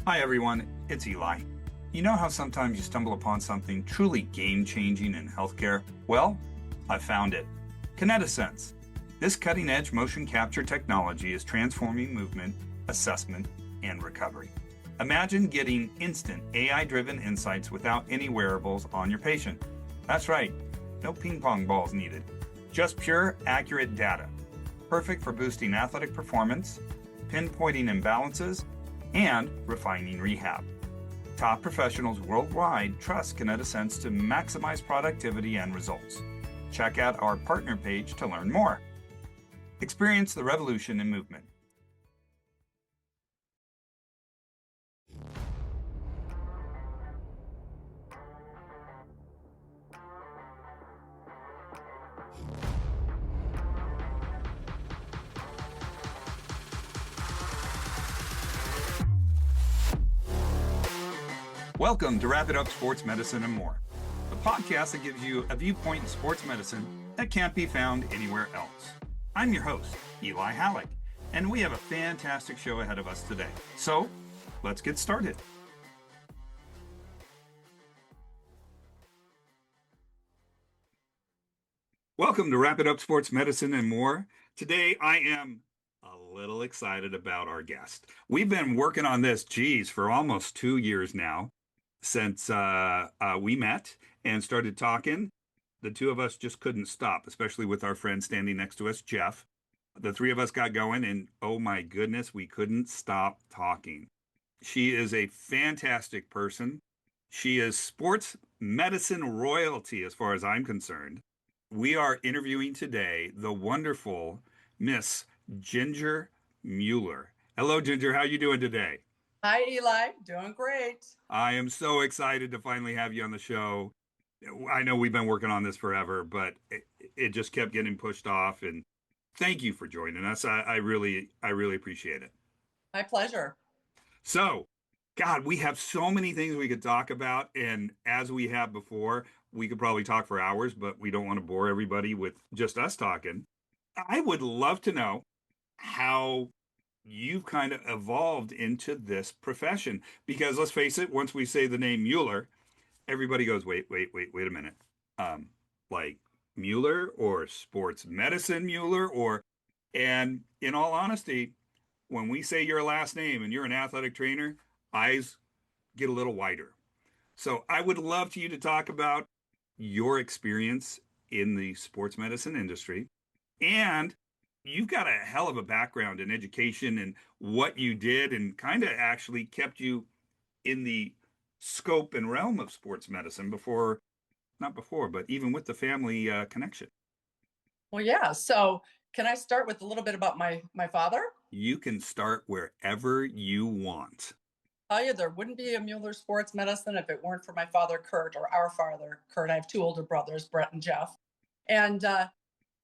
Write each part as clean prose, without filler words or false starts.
Hi everyone, it's Eli. You know how sometimes you stumble upon something truly game-changing in healthcare? Well, I found it. KinetiSense. This cutting-edge motion capture technology is transforming movement, assessment, and recovery. Imagine getting instant AI-driven insights without any wearables on your patient. That's right, no ping pong balls needed. Just pure, accurate data. Perfect for boosting athletic performance, pinpointing imbalances, and refining rehab. Top professionals worldwide trust KinetiSense to maximize productivity and results. Check out our partner page to learn more. Experience the revolution in movement. Welcome to Wrap It Up Sports Medicine and More, the podcast that gives you a viewpoint in sports medicine that can't be found anywhere else. I'm your host, Eli Halleck, and we have a fantastic show ahead of us today. So, let's get started. Welcome to Wrap It Up Sports Medicine and More. Today, I am a little excited about our guest. We've been working on this, for almost 2 years now. Since we met and started talking, the two of us just couldn't stop, especially with our friend standing next to us, Jeff. The three of us got going, and oh my goodness, we couldn't stop talking. She is a fantastic person. She is sports medicine royalty as far as I'm concerned. We are interviewing today the wonderful Miss Ginger Mueller. Hello, Ginger. How you doing today? Hi, Eli. Doing great. I am so excited to finally have you on the show. I know we've been working on this forever, but it just kept getting pushed off. And thank you for joining us. I really appreciate it. My pleasure. So, God, we have so many things we could talk about. And as we have before, we could probably talk for hours, but we don't want to bore everybody with just us talking. I would love to know how you've kind of evolved into this profession. Because let's face it, once we say the name Mueller, everybody goes, wait a minute. Um, like Mueller or sports medicine Mueller and in all honesty, when we say your last name and you're an athletic trainer, eyes get a little wider. So I would love for you to talk about your experience in the sports medicine industry, and you've got a hell of a background in education and what you did and kind of actually kept you in the scope and realm of sports medicine before, not before, but even with the family connection. Well, yeah. So, can I start with a little bit about my father? You can start wherever you want. Tell you, there wouldn't be a Mueller Sports Medicine if it weren't for my father, Kurt, or our father, Kurt. I have two older brothers, Brett and Jeff. And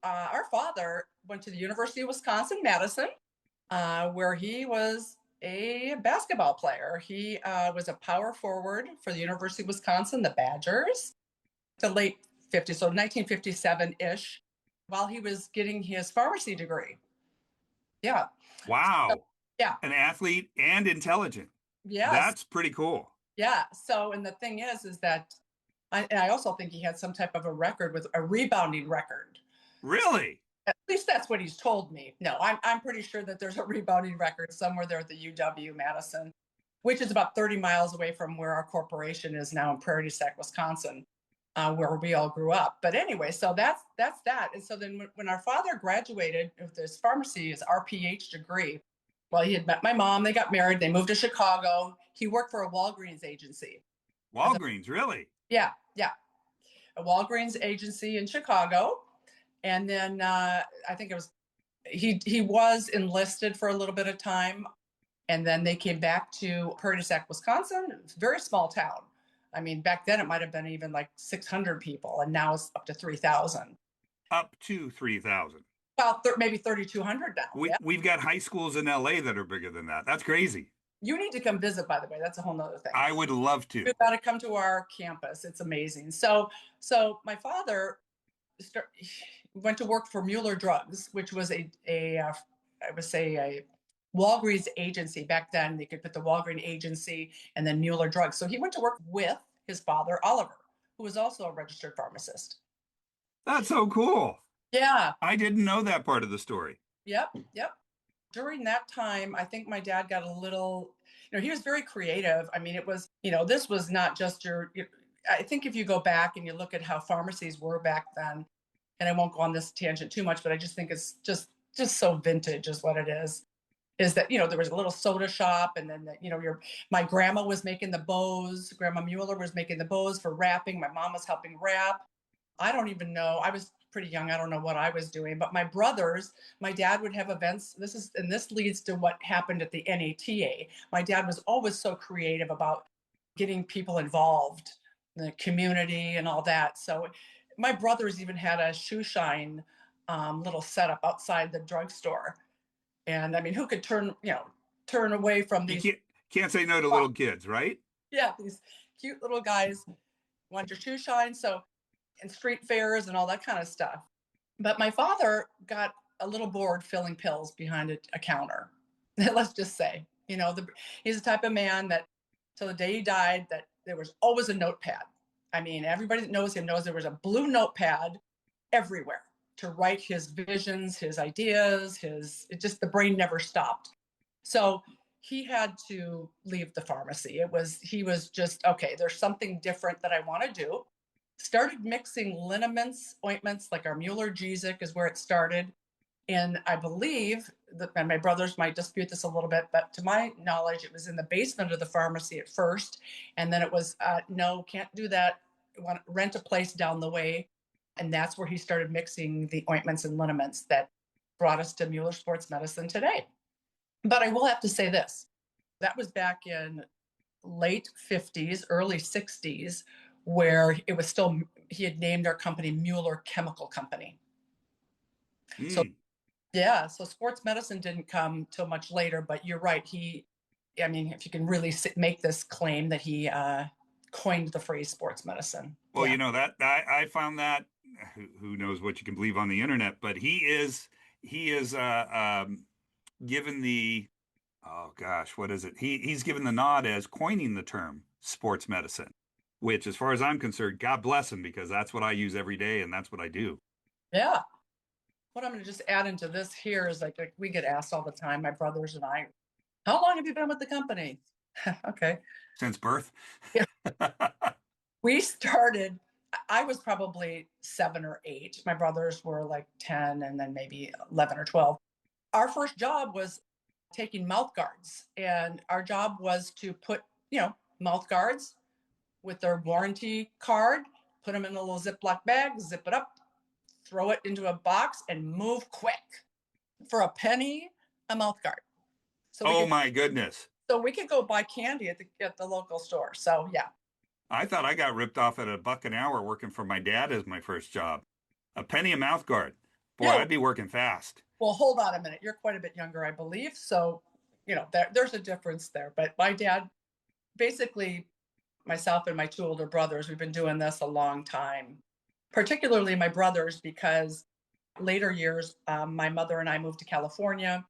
our father went to the University of Wisconsin-Madison, where he was a basketball player. He was a power forward for the University of Wisconsin, the Badgers, the late 50s, so 1957-ish, while he was getting his pharmacy degree. Yeah. So, Wow. yeah. An athlete and intelligent. Yes. That's pretty cool. Yeah. So, and the thing is that I also think he had some type of a record with a rebounding record. Really? At least that's what he's told me. No, I'm pretty sure that there's a rebounding record somewhere there at the UW Madison, which is about 30 miles away from where our corporation is now in Prairie du Sac, Wisconsin, where we all grew up. But anyway, so that's that. And so then when our father graduated with his pharmacy, his RPH degree, well, he had met my mom. They got married. They moved to Chicago. He worked for a Walgreens agency. Walgreens, really? Yeah, yeah, a Walgreens agency in Chicago. And then I think it was he was enlisted for a little bit of time, and then they came back to Prairie du Sac, Wisconsin. It's a very small town. I mean, back then it might have been even like 600 people, and now it's up to 3,000. Up to 3,000. About maybe 3,200 now. We've got high schools in LA that are bigger than that. That's crazy. You need to come visit, by the way. That's a whole nother thing. I would love to. You've got to come to our campus. It's amazing. So my father went to work for Mueller Drugs, which was I would say Walgreens agency. Back then, they could put the Walgreens agency and then Mueller Drugs. So he went to work with his father, Oliver, who was also a registered pharmacist. That's so cool. Yeah. I didn't know that part of the story. Yep. Yep. During that time, I think my dad got a little, he was very creative. I mean, it was, this was not just I think if you go back and you look at how pharmacies were back then, and I won't go on this tangent too much, but I just think it's just so vintage is what it is that, there was a little soda shop, and then, my grandma was making the bows. Grandma Mueller was making the bows for wrapping. My mom was helping wrap. I don't even know. I was pretty young. I don't know what I was doing, but my brothers, my dad would have events. This leads to what happened at the NATA. My dad was always so creative about getting people involved in the community and all that. So my brothers even had a shoe shine little setup outside the drugstore. And I mean, who could turn away from You these, can't say no to little kids, right? yeah, these cute little guys want your shoe shine. So, and street fairs and all that kind of stuff. But my father got a little bored filling pills behind a counter. Let's just say, he's the type of man that till the day he died, that there was always a notepad. I mean, everybody that knows him knows there was a blue notepad everywhere to write his visions, his ideas, the brain never stopped. So he had to leave the pharmacy. He was just, okay, there's something different that I want to do. Started mixing liniments, ointments, like our Mueller Gesic is where it started. And I believe that, and my brothers might dispute this a little bit, but to my knowledge, it was in the basement of the pharmacy at first. And then it was, no, can't do that. Want to rent a place down the way. And that's where he started mixing the ointments and liniments that brought us to Mueller Sports Medicine today. But I will have to say this, that was back in late 50s, early 60s, where it was still, he had named our company Mueller Chemical Company. So, Mm. yeah, so sports medicine didn't come till much later, but you're right. I mean, if you can really make this claim that he coined the phrase sports medicine. Well, Yeah. that I found that who knows what you can believe on the internet, but he is given the oh gosh, what is it? He's given the nod as coining the term sports medicine, which, as far as I'm concerned, God bless him because that's what I use every day and that's what I do Yeah. What I'm going to just add into this here is like we get asked all the time, my brothers and I, how long have you been with the company? Okay. since birth. Yeah. We started, I was probably 7 or 8. My brothers were like 10 and then maybe 11 or 12. Our first job was taking mouth guards, and our job was to put, mouth guards with their warranty card, put them in a little Ziploc bag, zip it up, throw it into a box, and move quick for a penny a mouth guard. So we Oh could my goodness. so we could go buy candy at the local store. So yeah. I thought I got ripped off at a buck an hour working for my dad as my first job. A penny a mouth guard. Boy, Yeah. I'd be working fast. Well, hold on a minute. You're quite a bit younger, I believe. So, there's a difference there. But my dad, basically, myself and my 2 older brothers, we've been doing this a long time, particularly my brothers, because later years, my mother and I moved to California.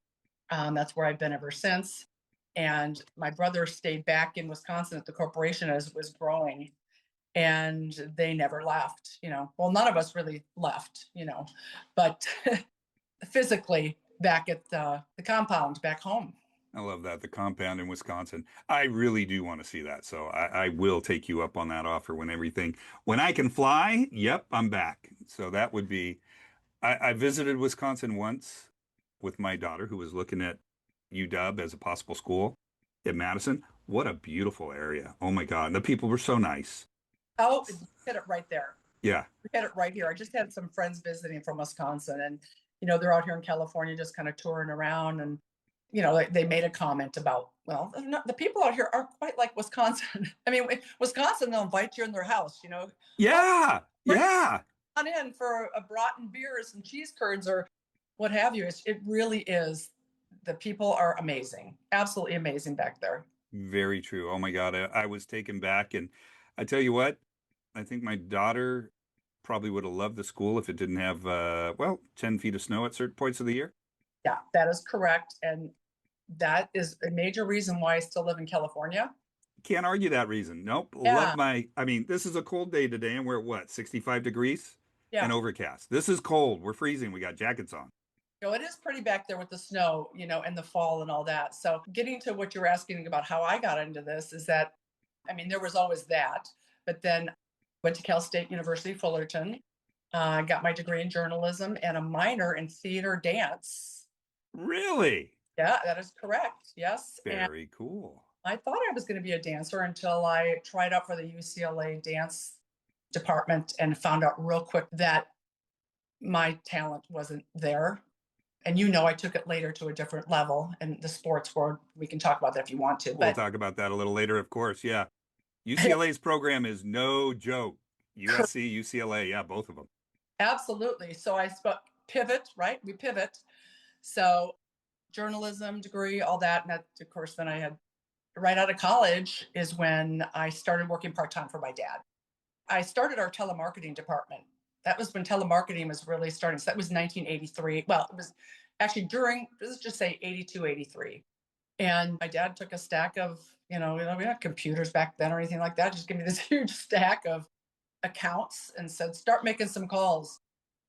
That's where I've been ever since. And my brother stayed back in Wisconsin at the corporation as it was growing. And they never left. Well, none of us really left, but physically back at the compound back home. I love that. The compound in Wisconsin. I really do want to see that. So I will take you up on that offer when I can fly, yep, I'm back. So that would be, I visited Wisconsin once with my daughter who was looking at UW as a possible school at Madison. What a beautiful area. Oh my God. And the people were so nice. Oh, you hit it right there. Yeah. You hit it right here. I just had some friends visiting from Wisconsin, and they're out here in California just kind of touring around, and they made a comment about, well, the people out here aren't quite like Wisconsin. I mean, Wisconsin, they'll invite you in their house. Oh, Yeah. bring Yeah. on in for a broughton beer or some cheese curds or what have you. It really is. The people are amazing, absolutely amazing back there. Very true. Oh my God. I was taken back. And I tell you what, I think my daughter probably would have loved the school if it didn't have, 10 feet of snow at certain points of the year. Yeah, that is correct. And That is a major reason why I still live in California. Can't argue that reason. Nope. Love Yeah, my, I mean, this is a cold day today and we're at what, 65 degrees and yeah. overcast. This is cold. We're freezing. We got jackets on. It is pretty back there with the snow, and the fall and all that. So, getting to what you're asking about how I got into this is that, I mean, there was always that, but then went to Cal State University, Fullerton, got my degree in journalism and a minor in theater dance. Really? Yeah, that is correct. Yes. And Very cool. I thought I was going to be a dancer until I tried out for the UCLA dance department and found out real quick that my talent wasn't there. And I took it later to a different level in the sports world. We can talk about that if you want to, We'll but talk about that a little later, of course. Yeah. UCLA's program is no joke. USC, UCLA, yeah, both of them. absolutely. So I pivot, right? We pivot. So journalism degree, all that. And that, of course, then I had right out of college is when I started working part time for my dad. I started our telemarketing department. That was when telemarketing was really starting. So that was 1983. Well, it was actually during, let's just say 82, 83. And my dad took a stack of, we had computers back then or anything like that. Just give me this huge stack of accounts and said, start making some calls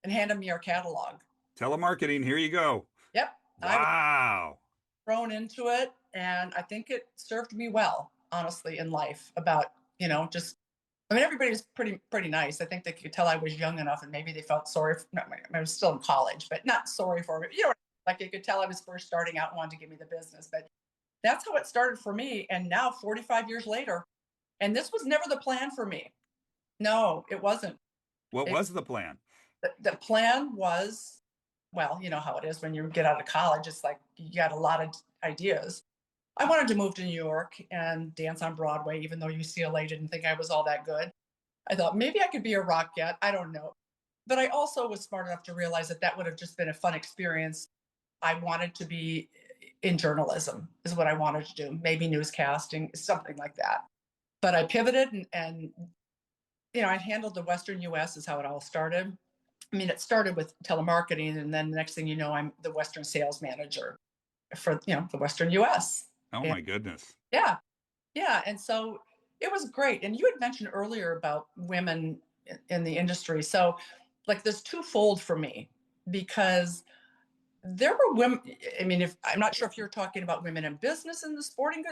and handed me our catalog. Telemarketing, here you go. Yep. I was Wow. thrown into it. And I think it served me well, honestly, in life about, just I mean, everybody was pretty nice. I think they could tell I was young enough, and maybe they felt sorry. No, I was still in college, but not sorry for me. Like they could tell I was first starting out and wanted to give me the business. But that's how it started for me. And now, 45 years later, and this was never the plan for me. No, it wasn't. What It, was the plan? the plan was, well, you know how it is when you get out of college. It's like you got a lot of ideas. I wanted to move to New York and dance on Broadway, even though UCLA didn't think I was all that good. I thought maybe I could be a rockette. I don't know. But I also was smart enough to realize that that would have just been a fun experience. I wanted to be in journalism, is what I wanted to do, maybe newscasting, something like that. But I pivoted and I handled the Western US, is how it all started. I mean, it started with telemarketing, and then the next thing you know, I'm the Western sales manager for the Western US. Oh And my goodness. yeah, yeah, and so it was great. And you had mentioned earlier about women in the industry. So, like, there's twofold for me because there were women. I mean, if I'm not sure if you're talking about women in business in the sporting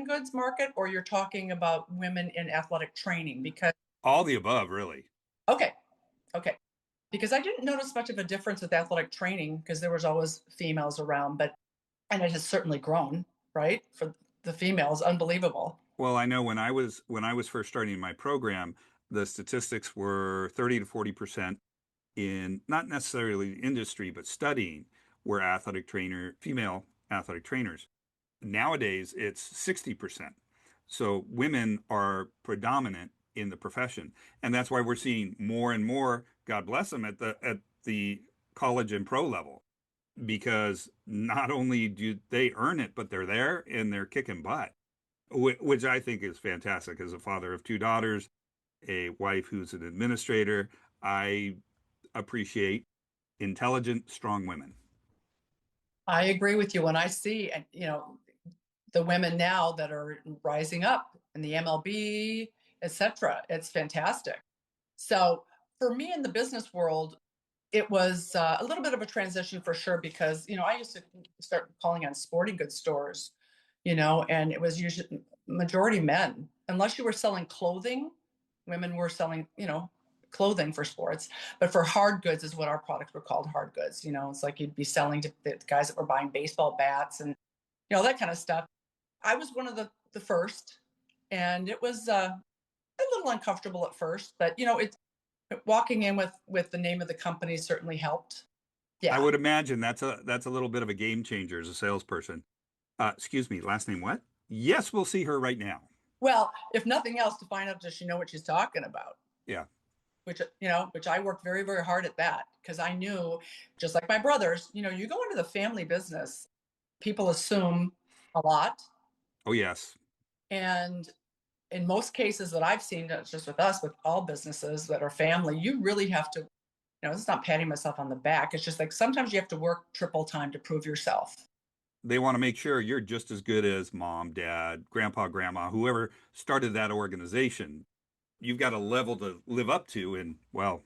goods market, or you're talking about women in athletic training. Because All the above, really. okay, okay, because I didn't notice much of a difference with athletic training because there was always females around, but and it has certainly grown, right, for the females, unbelievable. Well, I know when I was first starting my program, the statistics were 30 to 40% in not necessarily the industry, but studying were female athletic trainers. Nowadays, it's 60%. So women are predominant in the profession. And that's why we're seeing more and more, God bless them, at the college and pro level. Because not only do they earn it, but they're there and they're kicking butt, which I think is fantastic. As a father of two daughters, a wife who's an administrator, I appreciate intelligent, strong women. I agree with you. When I see, the women now that are rising up in the MLB, etc., it's fantastic. So for me in the business world, it was a little bit of a transition for sure because I used to start calling on sporting goods stores, and it was usually majority men. Unless you were selling clothing, women were selling, clothing for sports. But for hard goods is what our products were called, hard goods. It's like you'd be selling to the guys that were buying baseball bats and that kind of stuff. I was one of the first, and it was a little uncomfortable at first, but it's walking in with the name of the company certainly helped. I Yeah. would imagine that's a little bit of a game changer as a salesperson. Excuse me, last name what? Yes, we'll see her right now. Well, if nothing else, to find out does she know what she's talking about, Yeah. which I worked very, very hard at that because I knew, just like my brothers, you go into the family business, people assume a lot. Oh, yes. And in most cases that I've seen, not just with us, with all businesses that are family, you really have to, it's not patting myself on the back. It's just like sometimes you have to work triple time to prove yourself. They want to make sure you're just as good as mom, dad, grandpa, grandma, whoever started that organization. You've got a level to live up to, and well,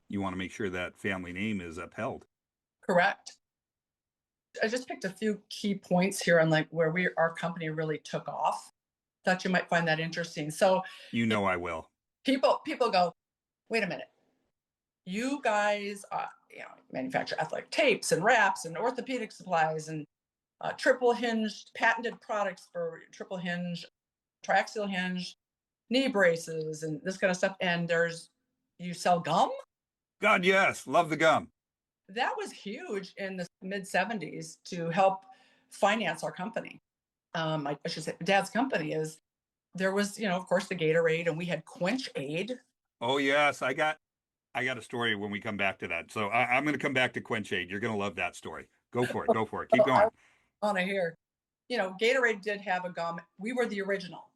you want to make sure that family name is upheld. Correct. I just picked a few key points here on like where our company really took off. Thought you might find that interesting. So You know I will. people go, wait a minute, you guys, manufacture athletic tapes and wraps and orthopedic supplies and triple hinged patented products for triple hinge, triaxial hinge, knee braces, and this kind of stuff. And you sell gum. God, yes, love the gum. That was huge in the mid 70s to help finance our company. I should say, Dad's company is there was, of course, the Gatorade, and we had Quench Aid. Oh yes, I got a story when we come back to that. So I'm going to come back to Quench Aid. You're going to love that story. Go for it. Go for it. Keep So I going. want to hear, Gatorade did have a gum. We were the original.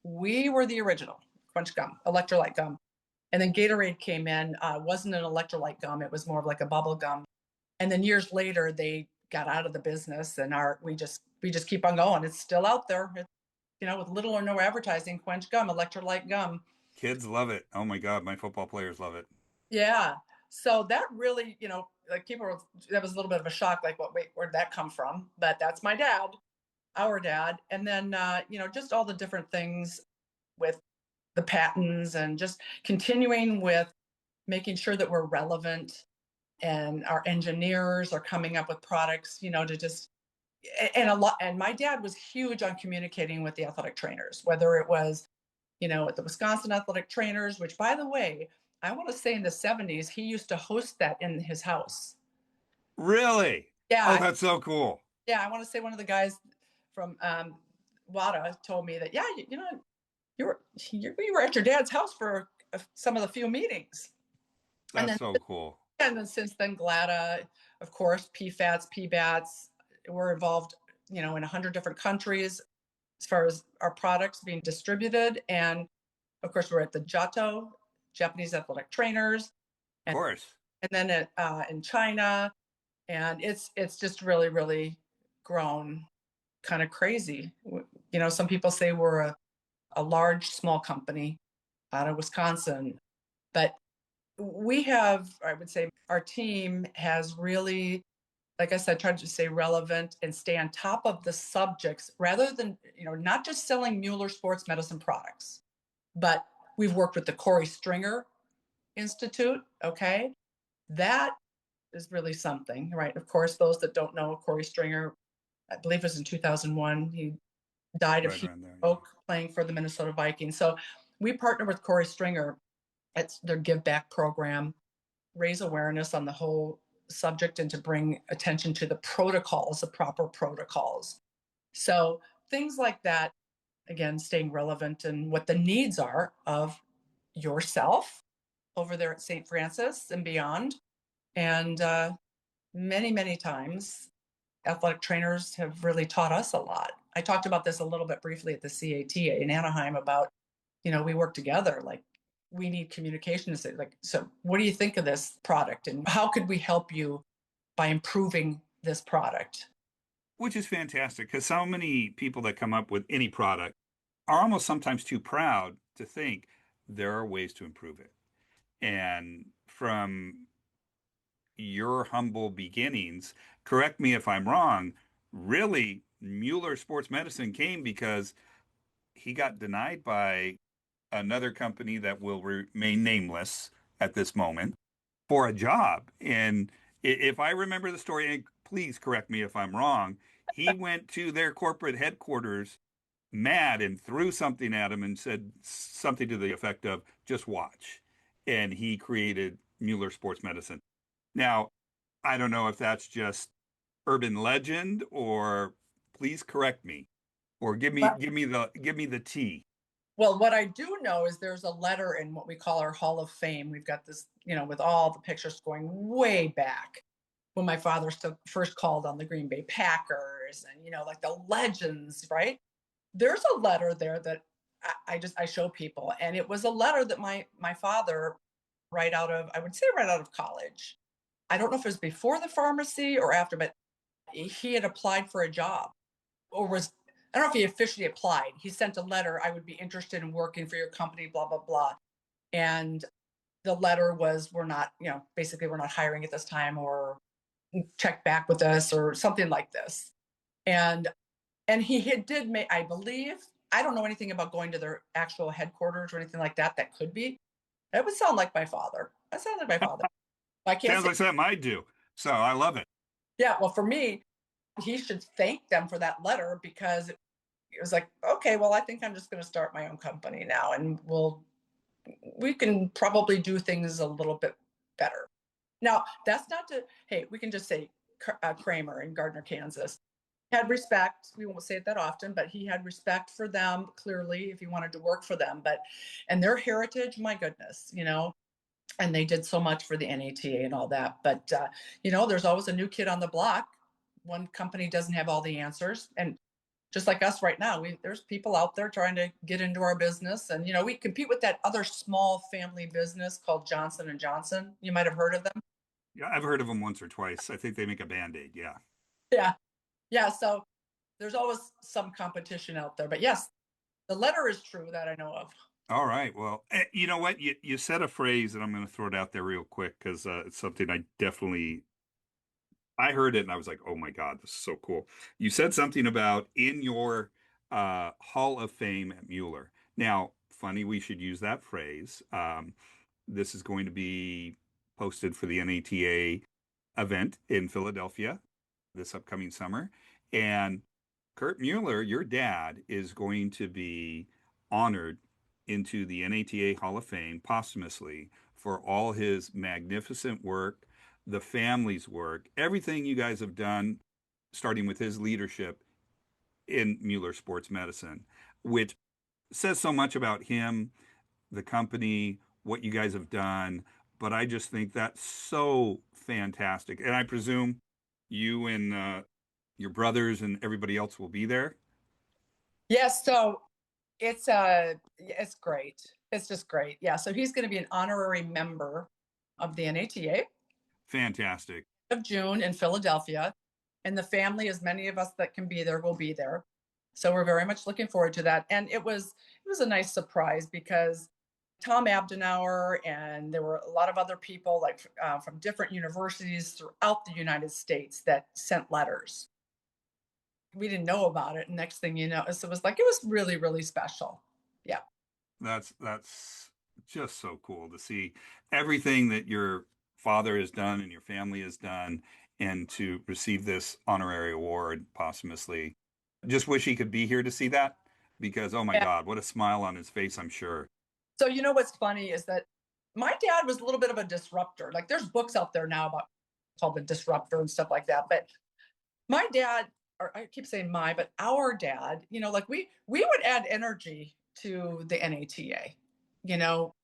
We were the original Quench gum, electrolyte gum. And then Gatorade came in. Wasn't an electrolyte gum. It was more of like a bubble gum. And then years later, they got out of the business, and we just keep on going. It's still out there. With little or no advertising, Quench gum, electrolyte gum. Kids love it. Oh my God, my football players love it. Yeah. So that really, like that was a little bit of a shock. Like, what? Wait, where'd that come from? But that's my dad, our dad. And then, just all the different things with the patents and just continuing with making sure that we're relevant and our engineers are coming up with products, to just and a lot. And my dad was huge on communicating with the athletic trainers, whether it was, at the Wisconsin athletic trainers, which, by the way, I want to say in the 70s, he used to host that in his house. Really? Oh, Yeah. that's so cool. Yeah. I want to say one of the guys from WADA told me that, yeah, you were at your dad's house for some of the few meetings. And That's then, so cool. since then, GLADA, of course, PFATs, PBATs, we're involved, in 100 different countries as far as our products being distributed. And of course, we're at the JATO, Japanese Athletic Trainers, Of and course. then in China, and it's just really, really grown kind of crazy. Some people say we're a large small company out of Wisconsin, but we have, I would say, our team has really, like I said, tried to stay relevant and stay on top of the subjects rather than, not just selling Mueller sports medicine products, but we've worked with the Corey Stringer Institute. Okay. That is really something, right? Of course, those that don't know Corey Stringer, I believe it was in 2001. He died of Right heat around there. Yeah. stroke playing for the Minnesota Vikings. So we partner with Corey Stringer. It's their Give Back program, raise awareness on the whole subject and to bring attention to the protocols, the proper protocols. So things like that, again, staying relevant and what the needs are of yourself over there at St. Francis and beyond. And many, many times, athletic trainers have really taught us a lot. I talked about this a little bit briefly at the CAT in Anaheim about, we work together. Like, we need communication to say, like, so what do you think of this product? And how could we help you by improving this product? Which is fantastic because so many people that come up with any product are almost sometimes too proud to think there are ways to improve it. And from your humble beginnings, correct me if I'm wrong, really, Mueller Sports Medicine came because he got denied by another company that will remain nameless at this moment for a job. And if I remember the story, and please correct me if I'm wrong, he went to their corporate headquarters mad and threw something at him and said something to the effect of, just watch. And he created Mueller Sports Medicine. Now, I don't know if that's just urban legend or please correct me or give me the tea. Well, what I do know is there's a letter in what we call our Hall of Fame. We've got this, with all the pictures going way back when my father first called on the Green Bay Packers and, like the legends, right? There's a letter there that I show people. And it was a letter that my father, I would say right out of college. I don't know if it was before the pharmacy or after, but he had applied for a job, or was, I don't know if he officially applied. He sent a letter, I would be interested in working for your company, blah, blah, blah. And the letter was, we're not, basically we're not hiring at this time, or check back with us, or something like this. And he did make, I believe, I don't know anything about going to their actual headquarters or anything like that. That could be. That would sound like my father. That sounds like my father. I can't Sounds say. like something I do. So I love it. Yeah, well, for me, he should thank them for that letter, because it was like, okay, well, I think I'm just going to start my own company now, and we can probably do things a little bit better. Now, that's not to, hey, we can just say Kramer in Gardner, Kansas had respect. We won't say it that often, but he had respect for them, clearly, if he wanted to work for them. But, and their heritage, my goodness, and they did so much for the NATA and all that. But, there's always a new kid on the block. One company doesn't have all the answers. And just like us right now, there's people out there trying to get into our business. And, we compete with that other small family business called Johnson and Johnson. You might have heard of them. Yeah, I've heard of them once or twice. I think they make a Band-Aid. Yeah. Yeah. Yeah. So there's always some competition out there. But yes, the letter is true that I know of. All right. Well, you know what? You said a phrase, and I'm going to throw it out there real quick because it's something I heard it and I was like, oh my God, this is so cool. You said something about in your Hall of Fame at Mueller. Now, funny, we should use that phrase. This is going to be posted for the NATA event in Philadelphia this upcoming summer. And Kurt Mueller, your dad, is going to be honored into the NATA Hall of Fame posthumously for all his magnificent work, the family's work, everything you guys have done, starting with his leadership in Mueller Sports Medicine, which says so much about him, the company, what you guys have done. But I just think that's so fantastic. And I presume you and your brothers and everybody else will be there. Yes. So it's great. It's just great. Yeah. So he's going to be an honorary member of the NATA Fantastic. of June in Philadelphia. And the family, as many of us that can be there, will be there. So we're very much looking forward to that. And it was a nice surprise, because Tom Abdenauer, and there were a lot of other people, like from different universities throughout the United States, that sent letters. We didn't know about it. And next thing you know, so it was really, really special. Yeah. That's just so cool to see everything that your father has done and your family has done, and to receive this honorary award posthumously. Just wish he could be here to see that because, oh my Yeah. God, what a smile on his face, I'm sure. So, what's funny is that my dad was a little bit of a disruptor. Like, there's books out there now about, called The Disruptor and stuff like that. But my dad, or I keep saying but our dad, like we would add energy to the NATA. You know,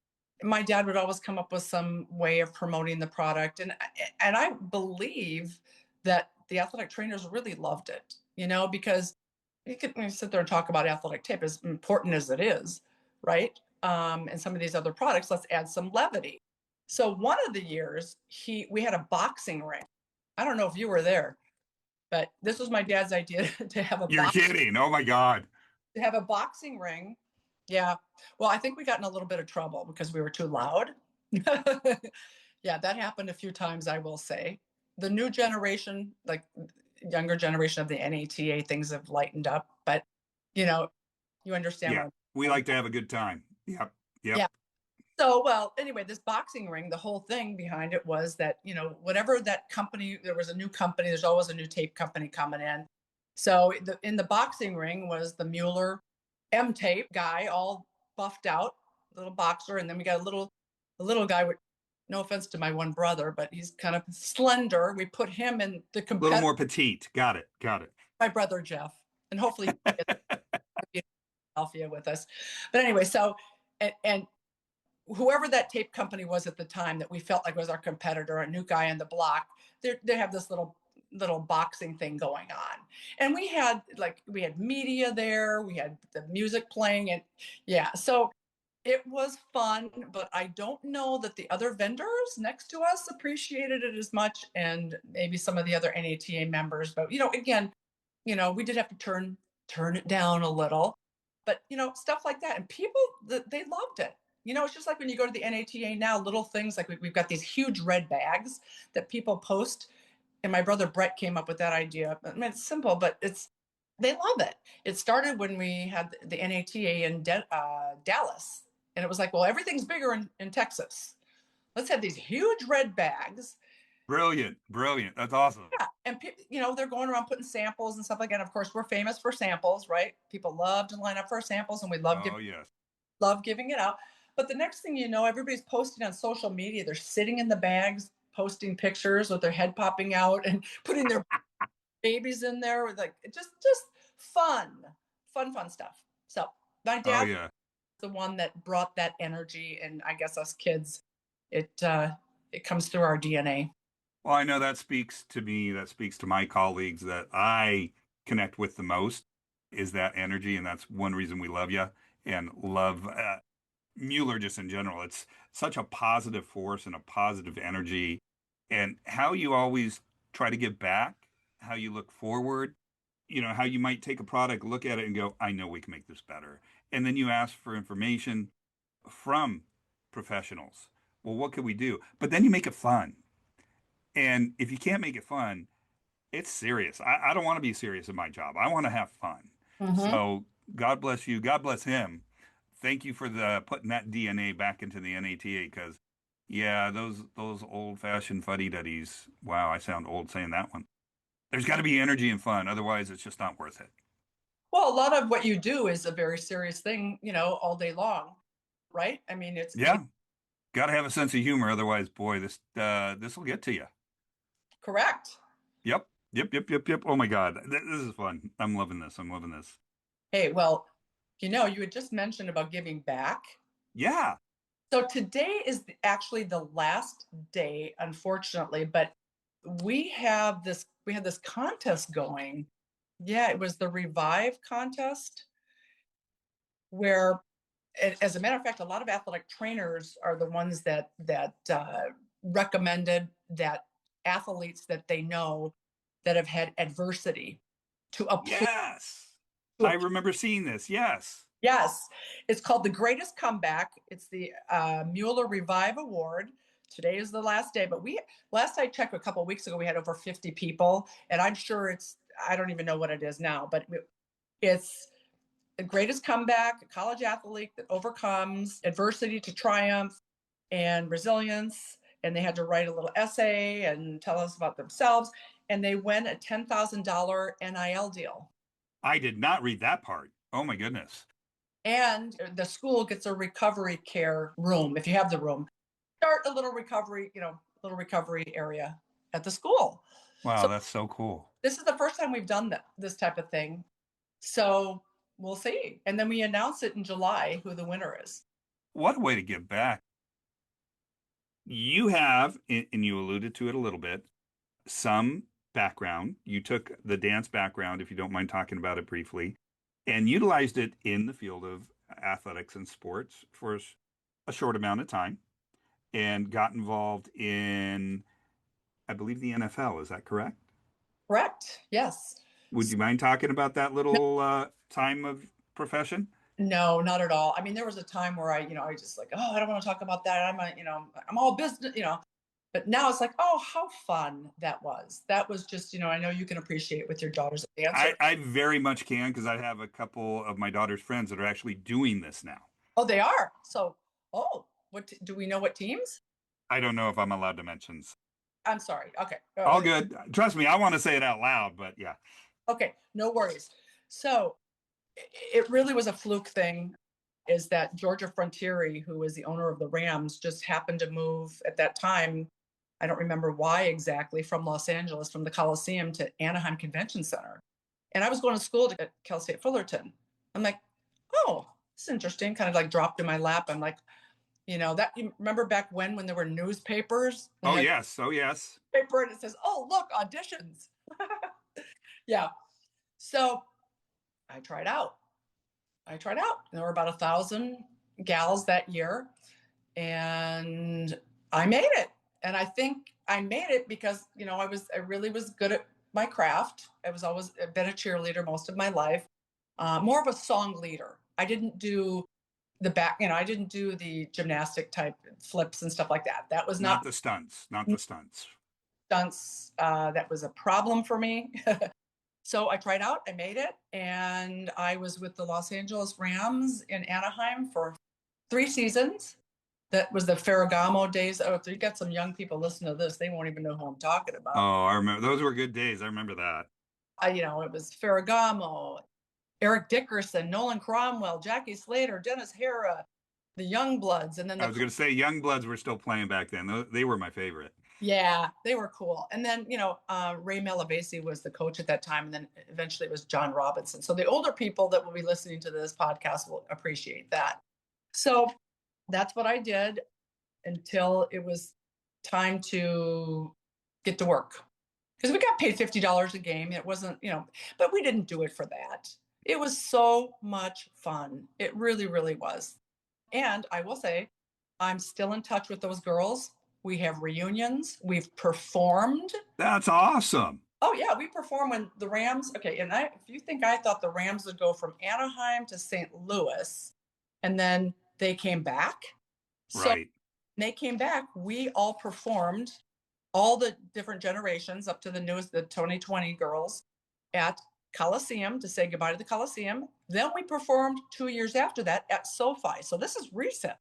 my dad would always come up with some way of promoting the product, and I believe that the athletic trainers really loved it. Because you could sit there and talk about athletic tape, as important as it is, right? And some of these other products, let's add some levity. So one of the years, we had a boxing ring. I don't know if you were there, but this was my dad's idea to have a You're kidding. Oh my God. boxing ring. Yeah. Well, I think we got in a little bit of trouble because we were too loud. Yeah, that happened a few times, I will say. The new generation, like younger generation of the NATA, things have lightened up, but you know, you understand Yeah. what I'm We saying. like to have a good time. Yep. Yep. Yeah. So, well, anyway, this boxing ring, the whole thing behind it was that, whatever that company, there was a new company, there's always a new tape company coming in. So in the boxing ring was the Mueller M tape guy, all buffed out, little boxer. And then we got a little guy with, no offense to my one brother, but he's kind of slender. We put him in the A little competitive, more petite. Got it. Got it. my brother Jeff, and hopefully he gets to be in Philadelphia with us. But anyway, so, and whoever that tape company was at the time that we felt like was our competitor, a new guy on the block, they have this little boxing thing going on. And we had media there, we had the music playing, and yeah. So It was fun, but I don't know that the other vendors next to us appreciated it as much, and maybe some of the other NATA members. But again, we did have to turn it down a little. But stuff like that, and people they loved it. It's just like when you go to the NATA now, little things like we've got these huge red bags that people post, and my brother Brett came up with that idea. I mean, it's simple, but they love it. It started when we had the NATA in Dallas, and it was like, well, everything's bigger in Texas. Let's have these huge red bags. Brilliant, brilliant. That's awesome. Yeah, and they're going around putting samples and stuff like that. And of course, we're famous for samples, right? People love to line up for our samples, and we Oh yes. love giving it out. But the next thing you know, everybody's posting on social media. They're sitting in the bags, posting pictures with their head popping out and putting their babies in there with like just fun, fun stuff. So my Oh dad was yeah. the one that brought that energy, and I guess us kids, it comes through our DNA. Well, I know that speaks to me, that speaks to my colleagues that I connect with the most is that energy. And that's one reason we love you and love Mueller just in general. It's such a positive force and a positive energy. And how you always try to give back, how you look forward, how you might take a product, look at it and go, I know we can make this better. And then you ask for information from professionals. Well, what could we do? But then you make it fun. And if you can't make it fun, it's serious. I don't want to be serious in my job. I want to have fun. Mm-hmm. So God bless you. God bless him. Thank you for the putting that DNA back into the NATA because yeah, those old fashioned fuddy duddies. Wow, I sound old saying that one. There's got to be energy and fun. Otherwise, it's just not worth it. Well, a lot of what you do is a very serious thing, all day long, right? I mean, it's Yeah, got to have a sense of humor. Otherwise, boy, this will get to you. correct. Yep. Yep. Yep. Yep. Yep. Oh my God. This is fun. I'm loving this. I'm loving this. Hey, well, you had just mentioned about giving back. Yeah. So today is actually the last day, unfortunately, but we had this contest going. Yeah, it was the Revive contest where, as a matter of fact, a lot of athletic trainers are the ones that recommended that athletes that they know that have had adversity to apply. Yes. To I apply. remember seeing this. Yes. Yes, it's called the Greatest Comeback. It's the Mueller Revive Award. Today is the last day, but last I checked a couple of weeks ago, we had over 50 people, and I'm sure I don't even know what it is now, but it's the greatest comeback, a college athlete that overcomes adversity to triumph and resilience. And they had to write a little essay and tell us about themselves. And they win a $10,000 NIL deal. I did not read that part. Oh my goodness. And the school gets a recovery care room if you have the room. Start a little recovery area at the school. Wow, So that's so cool. this is the first time we've done this type of thing. So we'll see. And then we announce it in July who the winner is. What a way to give back. You have, and you alluded to it a little bit, some background. You took the dance background, if you don't mind talking about it briefly, and utilized it in the field of athletics and sports for a short amount of time and got involved in, I believe, the NFL. Is that correct? Correct. Yes. Would you mind talking about that little time of profession? No, not at all. I mean, there was a time where I just like, oh, I don't want to talk about that. I'm all business, But now it's like, oh, how fun that was. That was just, I know you can appreciate with your daughter's a dancer. I very much can because I have a couple of my daughter's friends that are actually doing this now. Oh, they are. So, oh, do we know what teams? I don't know if I'm allowed to mention. I'm sorry. Okay. All good. Trust me, I want to say it out loud, but yeah. Okay. No worries. So it really was a fluke thing. Is that Georgia Frontieri, who was the owner of the Rams, just happened to move at that time. I don't remember why exactly, from Los Angeles, from the Coliseum to Anaheim Convention Center. And I was going to school at Cal State Fullerton. I'm like, oh, it's interesting. Kind of like dropped in my lap. I'm like, that you remember back when there were newspapers and Oh, you had yes. Oh, yes. a paper and it says, oh, look, auditions. Yeah. So I tried out. There were about 1,000 gals that year, and I made it. And I think I made it because, I really was good at my craft. I was always been a cheerleader most of my life, more of a song leader. I didn't do the back, I didn't do the gymnastic type flips and stuff like that. That was not Not the stunts, not the stunts. stunts. That was a problem for me. So I tried out, I made it, and I was with the Los Angeles Rams in Anaheim for 3 seasons. That was the Ferragamo days. Oh, if you got some young people listening to this, they won't even know who I'm talking about. Oh, I remember those were good days. I remember that. It was Ferragamo, Eric Dickerson, Nolan Cromwell, Jackie Slater, Dennis Hara, the Young Bloods, and then I was going to say Young Bloods were still playing back then. They were my favorite. yeah, they were cool. And then, Ray Malavasi was the coach at that time. And then eventually it was John Robinson. So the older people that will be listening to this podcast will appreciate that. So that's what I did until it was time to get to work. Because we got paid $50 a game. It wasn't, but we didn't do it for that. It was so much fun. It really, really was. And I will say, I'm still in touch with those girls. We have reunions. We've performed. That's awesome. Oh yeah, we perform when the Rams. Okay, and if you think I thought the Rams would go from Anaheim to St. Louis, and then they came back. So Right. they came back. We all performed, all the different generations up to the newest, the 2020 girls, at Coliseum to say goodbye to the Coliseum. Then we performed 2 years after that at SoFi. So this is recent.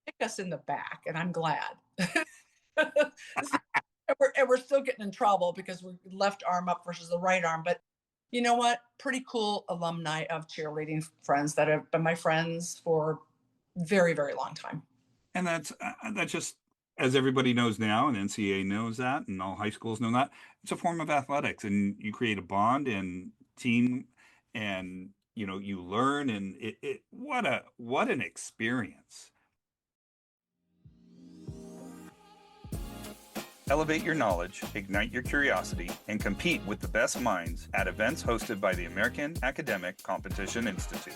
Kick us in the back, and I'm glad. and we're still getting in trouble because we're left arm up versus the right arm. But you know what? Pretty cool alumni of cheerleading friends that have been my friends for very, very long time. And that's just as everybody knows now, and NCAA knows that, and all high schools know that. It's a form of athletics, and you create a bond and team, and you learn, and it what an experience. Elevate your knowledge, ignite your curiosity, and compete with the best minds at events hosted by the American Academic Competition Institute.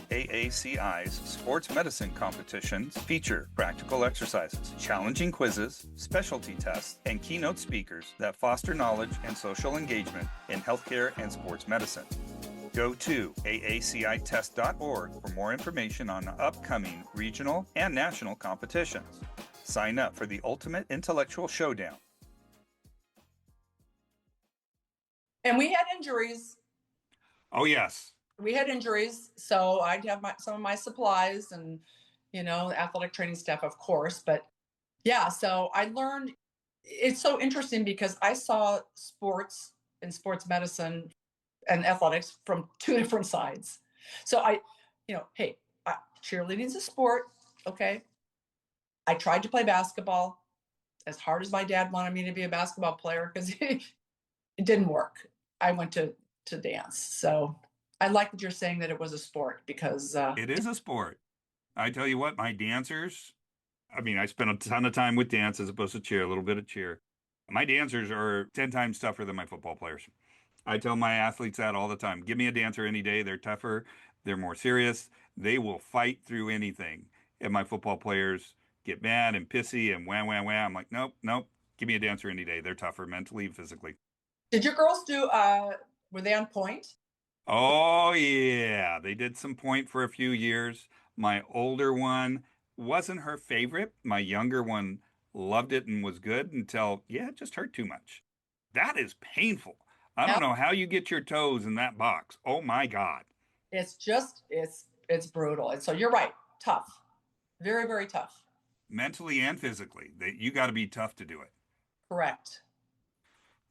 AACI's sports medicine competitions feature practical exercises, challenging quizzes, specialty tests, and keynote speakers that foster knowledge and social engagement in healthcare and sports medicine. Go to aacitest.org for more information on upcoming regional and national competitions. Sign up for the ultimate intellectual showdown. And we had injuries. Oh, yes. We had injuries, so I'd have some of my supplies and athletic training stuff, of course. But yeah, so I learned. It's so interesting because I saw sports and sports medicine and athletics from two different sides. So hey, cheerleading is a sport, okay? I tried to play basketball as hard as my dad wanted me to be a basketball player because it didn't work. I went to dance. So I like that you're saying that it was a sport because It is a sport. I tell you what, my dancers, I mean, I spent a ton of time with dance as opposed to cheer, a little bit of cheer. My dancers are 10 times tougher than my football players. I tell my athletes that all the time. Give me a dancer any day. They're tougher. They're more serious. They will fight through anything. And my football players get mad and pissy and wham, wham, wham. I'm like, nope, nope. Give me a dancer any day. They're tougher mentally, physically. did your girls do were they on point? Oh, yeah. They did some point for a few years. My older one wasn't her favorite. My younger one loved it and was good until, yeah, it just hurt too much. That is painful. I don't Yeah, know how you get your toes in that box. Oh my God. it's brutal. And so you're right, tough. Very, very tough. Mentally and physically. You got to be tough to do it. Correct.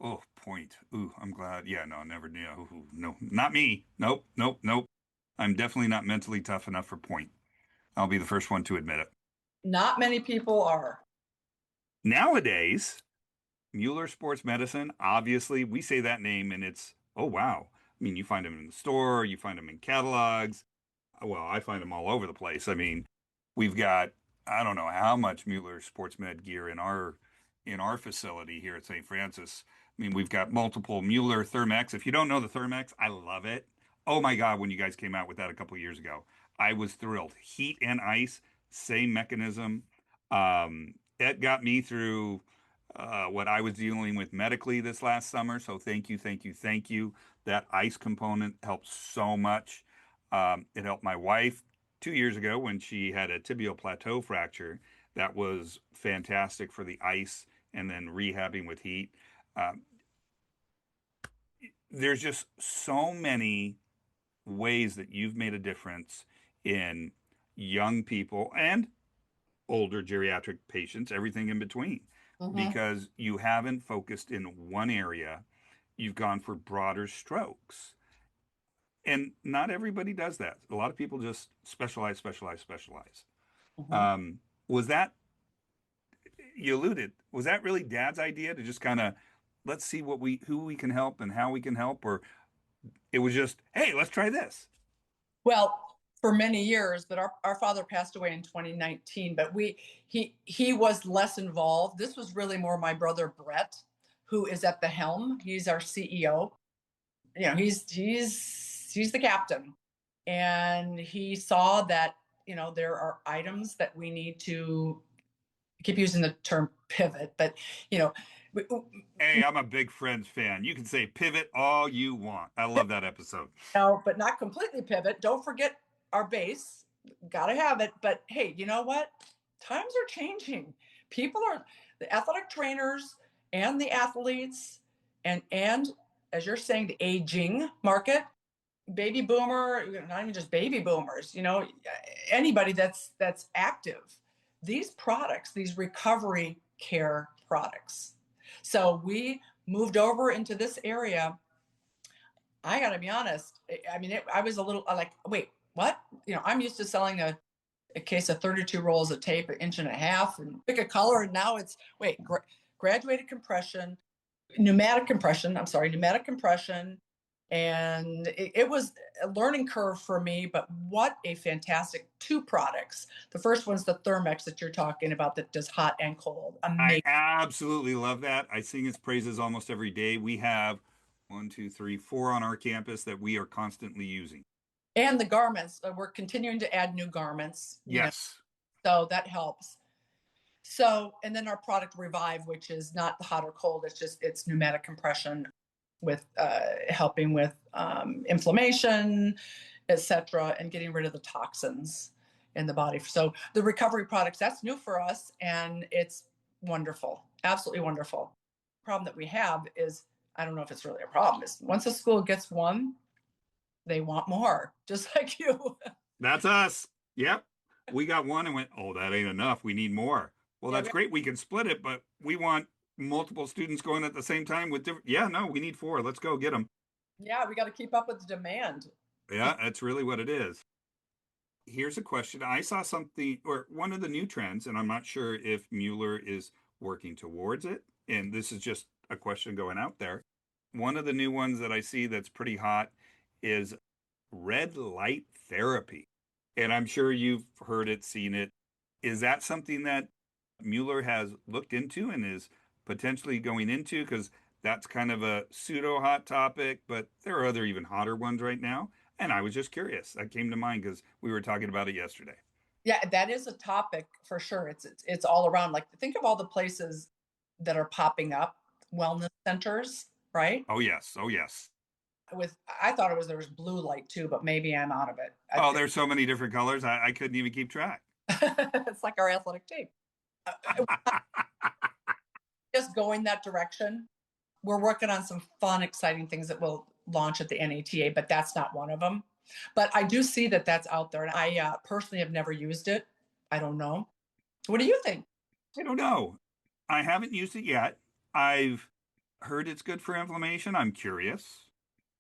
Oh, point. Ooh, I'm glad. Yeah, no, never knew. Ooh, no, not me. Nope, nope, nope. I'm definitely not mentally tough enough for point. I'll be the first one to admit it. Not many people are. Nowadays, Mueller Sports Medicine, obviously, we say that name and it's, oh, wow. I mean, you find them in the store, you find them in catalogs. Well, I find them all over the place. I mean, we've got, I don't know how much Mueller Sports Med gear in our facility here at St. Francis. I mean, we've got multiple Mueller Thermex. If you don't know the Thermex, I love it. Oh my God, when you guys came out with that a couple of years ago, I was thrilled. Heat and ice, same mechanism. It got me through what I was dealing with medically this last summer. So thank you, thank you, thank you. That ice component helped so much. It helped my wife 2 years ago when she had a tibial plateau fracture. That was fantastic for the ice and then rehabbing with heat. Um, there's just so many ways that you've made a difference in young people and older geriatric patients, everything in between, Mhm. because you haven't focused in one area. You've gone for broader strokes. And not everybody does that. A lot of people just specialize, specialize, specialize. Mhm. Um, was that, you alluded, was that really Dad's idea to just kind of, let's see who we can help and how we can help? Or it was just, hey, let's try this? Well, for many years, but our father passed away in 2019, but he was less involved. This was really more my brother Brett, who is at the helm. He's our CEO. You know, he's the captain. And he saw that, there are items that we need to I keep using the term pivot, but you know, we, Hey, I'm a big Friends fan. You can say pivot all you want. I love that episode. no, but not completely pivot. Don't forget our base. Got to have it. But hey, you know what? Times are changing. People are the athletic trainers and the athletes, and as you're saying, the aging market, baby boomer, not even just baby boomers. Anybody that's active. These products, these recovery care products. So we moved over into this area. I got to be honest. I mean, I was a little like, wait, what? I'm used to selling a case of 32 rolls of tape, an inch and a half, and pick a color. And now it's, wait, graduated compression, pneumatic compression. I'm sorry, pneumatic compression. And it was a learning curve for me, but what a fantastic two products. The first one's the Thermex that you're talking about that does hot and cold. I Amazing. absolutely love that. I sing its praises almost every day. We have one, two, three, four on our campus that we are constantly using. And the garments, we're continuing to add new garments, Yes. so that helps. So, and then our product Revive, which is not hot or cold, it's pneumatic compression with helping with inflammation, etc., and getting rid of the toxins in the body. So the recovery products, that's new for us, and it's wonderful, absolutely wonderful. The problem that we have is, I don't know if it's really a problem, is once a school gets one, they want more, just like you. That's us. Yep. We got one and went, oh, that ain't enough. We need more. Well, Yeah, that's great. We can split it, but we want multiple students going at the same time with different. Yeah, no, we need four. Let's go get them. yeah, we got to keep up with the demand. Yeah, that's really what it is. Here's a question. I saw something or one of the new trends, and I'm not sure if Mueller is working towards it. And this is just a question going out there. One of the new ones that I see that's pretty hot is red light therapy. And I'm sure you've heard it, seen it. Is that something that Mueller has looked into and is potentially going into? Because that's kind of a pseudo hot topic, but there are other even hotter ones right now. And I was just curious. That came to mind because we were talking about it yesterday. Yeah, that is a topic for sure. It's all around. Like, think of all the places that are popping up, wellness centers, right? Oh, yes. Oh, yes. With I thought there was blue light too, but maybe I'm out of it. Oh, there's so many different colors. I couldn't even keep track. It's like our athletic tape. Just going that direction. We're working on some fun, exciting things that will launch at the NATA, but that's not one of them. But I do see that that's out there, and I personally have never used it. I don't know. What do you think? I don't know. I haven't used it yet. I've heard it's good for inflammation. I'm curious.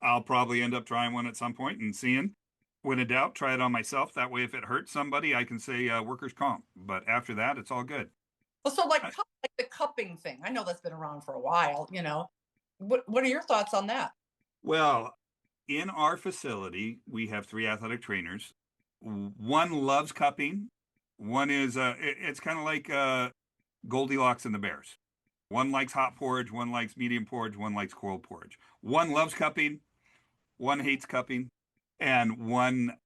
I'll probably end up trying one at some point and seeing. When in doubt, try it on myself. That way, if it hurts somebody, I can say workers' comp. But after that, it's all good. Well, so I, like the cupping thing. I know that's been around for a while. What are your thoughts on that? well, in our facility, we have three athletic trainers. One loves cupping. One is, it's kind of like Goldilocks and the Bears. One likes hot porridge, one likes medium porridge, one likes cold porridge. One loves cupping, one hates cupping, and one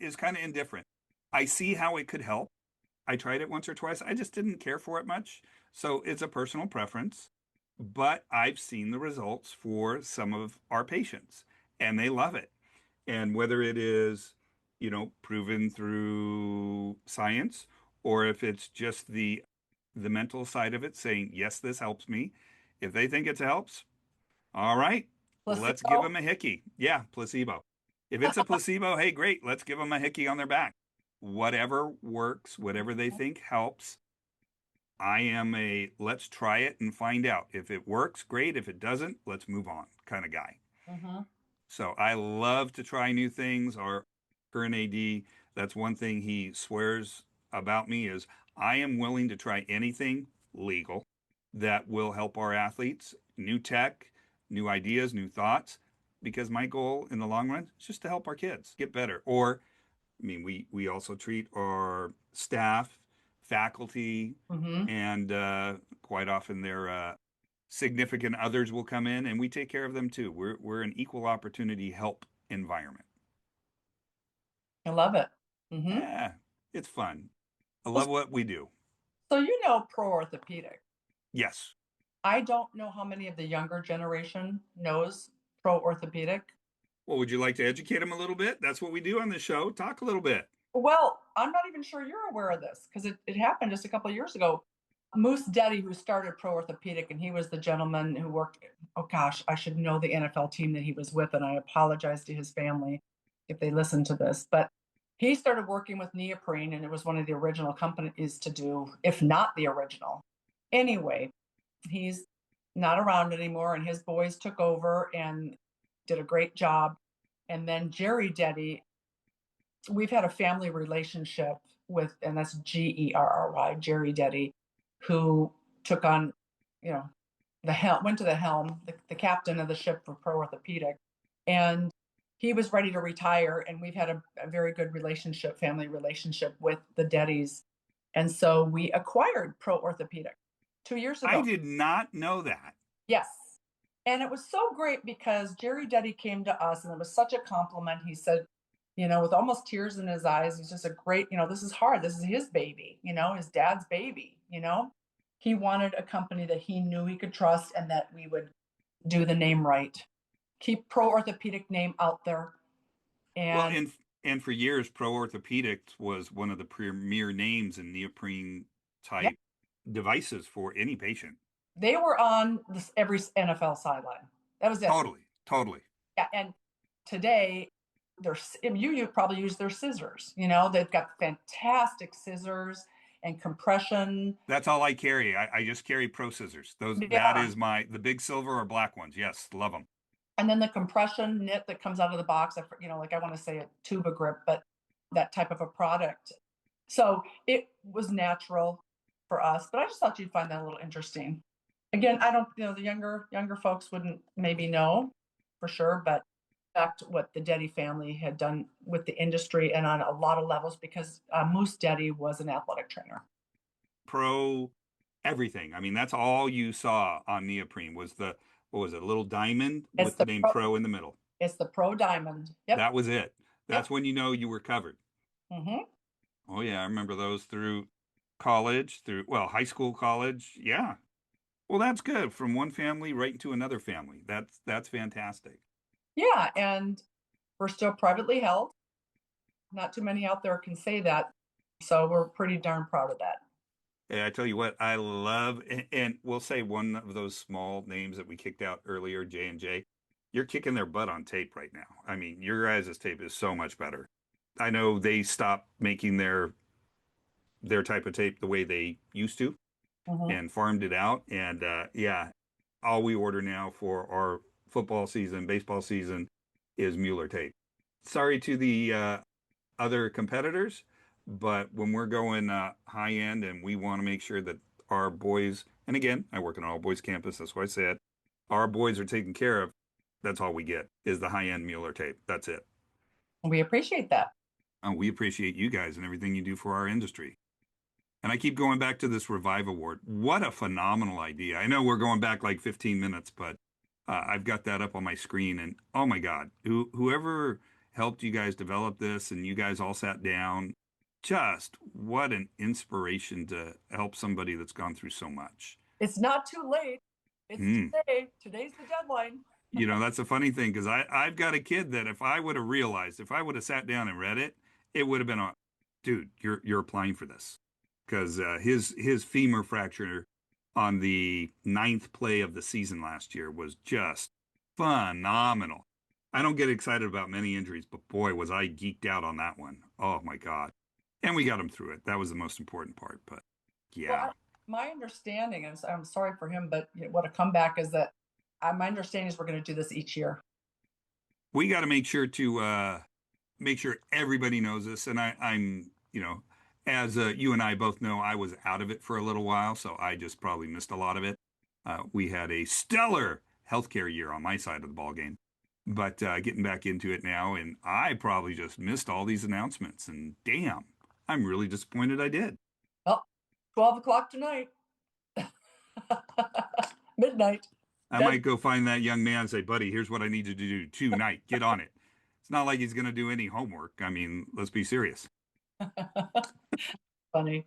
is kind of indifferent. I see how it could help. I tried it once or twice. I just didn't care for it much. So it's a personal preference, but I've seen the results for some of our patients and they love it. And whether it is, proven through science or if it's just the mental side of it saying, yes, this helps me. If they think it helps, all right, let's give Placebo. them a hickey. Yeah, placebo. If it's a placebo, hey, great, let's give them a hickey on their back. Whatever works, whatever they think helps. I am a let's try it and find out. If it works, great. If it doesn't, let's move on kind of guy. Mm-hmm. So I love to try new things. Our current AD, that's one thing he swears about me is I am willing to try anything legal that will help our athletes, new tech, new ideas, new thoughts, because my goal in the long run is just to help our kids get better. Or, I mean, we also treat our staff, faculty, Mm-hmm. and quite often their significant others will come in and we take care of them too. We're an equal opportunity help environment. I love it. Mm-hmm. Yeah, it's fun. I Well, love what we do. so you know pro orthopedic. Yes. I don't know how many of the younger generation knows pro orthopedic. Well, would you like to educate them a little bit? That's what we do on this show. Talk a little bit. Well, I'm not even sure you're aware of this because it happened just a couple of years ago. Moose Deddy, who started Pro Orthopedic, and he was the gentleman who worked. Oh gosh, I should know the NFL team that he was with, and I apologize to his family if they listen to this. But he started working with neoprene, and it was one of the original companies to do, if not the original. Anyway, he's not around anymore, and his boys took over and did a great job. And then Jerry Deddy, we've had a family relationship with, and that's Gerry, Jerry Deddy, who took on, you know, the helm, went to the helm, the captain of the ship for Pro Orthopedic. And he was ready to retire. And we've had a very good relationship, family relationship with the Deddies. And so we acquired Pro Orthopedic 2 years I ago. did not know that. Yes. And it was so great because Jerry Deddy came to us and it was such a compliment. He said, with almost tears in his eyes, he's just a great, this is hard. This is his baby, his dad's baby. He wanted a company that he knew he could trust and that we would do the name right. Keep Pro Orthopedic name out there. Well, And and for years, Pro Orthopedics was one of the premier names in neoprene yeah, type devices for any patient. they were on this every NFL sideline. That was it. Totally, totally. Yeah, and today you probably use their scissors. They've got fantastic scissors and compression. That's all I carry. I just carry Pro scissors. That Yeah, is the big silver or black ones. Yes, love them. and then the compression knit that comes out of the box. Like I want to say a tuba grip, but that type of a product. So it was natural for us, but I just thought you'd find that a little interesting. Again, I don't, the younger folks wouldn't maybe know for sure, but fact what the Deddy family had done with the industry and on a lot of levels because Moose Deddy was an athletic trainer. Pro everything. I mean, that's all you saw on neoprene was what was it, little diamond It's with the the name pro, Pro in the middle. it's the Pro Diamond. Yep, That was it. yep. That's when you know you were covered. Mm-hmm. Oh yeah, I remember those through college, through well, high school, college. Yeah. Well, that's good. From one family right into another family. That's fantastic. Yeah, and we're still privately held. Not too many out there can say that, so we're pretty darn proud of that. Hey, I tell you what, I love, and we'll say one of those small names that we kicked out earlier, J and J. You're kicking their butt on tape right now. I mean, your guys' tape is so much better. I know they stopped making their type of tape the way they used to Mm-hmm. and farmed it out. And yeah, all we order now for our football season, baseball season is Mueller tape. Sorry to the other competitors, but when we're going high end and we want to make sure that our boys, and again, I work on an all boys campus, that's why I said our boys are taken care of. That's all we get is the high end Mueller tape. That's it. We appreciate that. And we appreciate you guys and everything you do for our industry. And I keep going back to this Revive Award. What a phenomenal idea. I know we're going back like 15 minutes, but I've got that up on my screen and oh my God, whoever helped you guys develop this and you guys all sat down. Just what an inspiration to help somebody that's gone through so much. It's not too late. It's Hmm. today. Today's the deadline. That's a funny thing because I've got a kid that if I would have realized, if I would have sat down and read it, it would have been a, dude, you're applying for this because his femur fracture on the ninth play of the season last year was just phenomenal. I don't get excited about many injuries, but boy, was I geeked out on that one. Oh my God. And we got him through it. That was the most important part. But Well, yeah, my understanding is, I'm sorry for him, but what a comeback is that my understanding is we're going to do this each year. we got to make sure to make sure everybody knows this. And I'm, as you and I both know, I was out of it for a little while, so I just probably missed a lot of it. We had a stellar healthcare year on my side of the ball game, but getting back into it now, and I probably just missed all these announcements. And damn, I'm really disappointed I did. Well, 12 o'clock tonight, midnight. I Dead. might go find that young man and say, buddy, here's what I need you to do tonight. Get on it. It's not like he's going to do any homework. I mean, let's be serious. Funny.